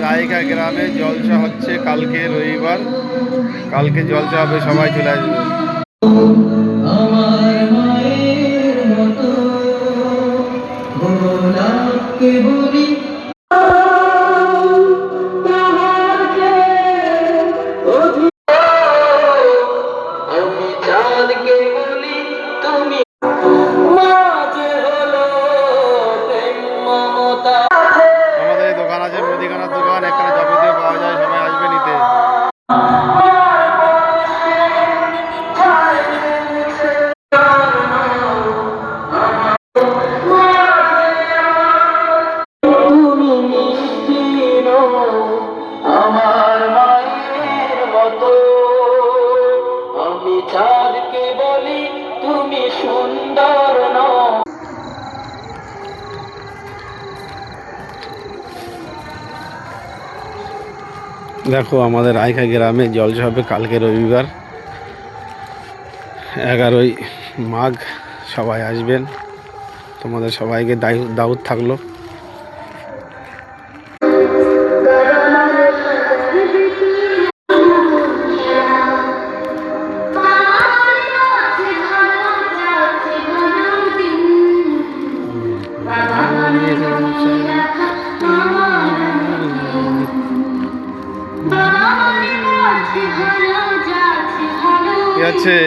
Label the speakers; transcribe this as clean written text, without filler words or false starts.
Speaker 1: রায়কা গ্রামে জলসা হচ্ছে কালকে রবিবার। কালকে জলসা হবে, সবাই চলে আসবে।
Speaker 2: আমার মায়ের মতো গোলাপকে বলি আমি চাঁদকে বলি তুমি মাঝে হলো প্রেম মমতা।
Speaker 1: আমাদের এই দোকান আছে, মুদিখানার দোকান, এখানে যাবতীয় পাওয়া যায়, সবাই আসবে নিতে।
Speaker 2: তুমি মিষ্টি নও আমার মায়ের মতো, আমি চাঁদকে বলি তুমি সুন্দর নও।
Speaker 1: দেখো আমাদের রায়কা গ্রামে জলসা হবে কালকে রবিবার 11ই মাঘ। সবাই আসবেন, তোমাদের সবাইকে দাওয়াত থাকলো। কি আছে?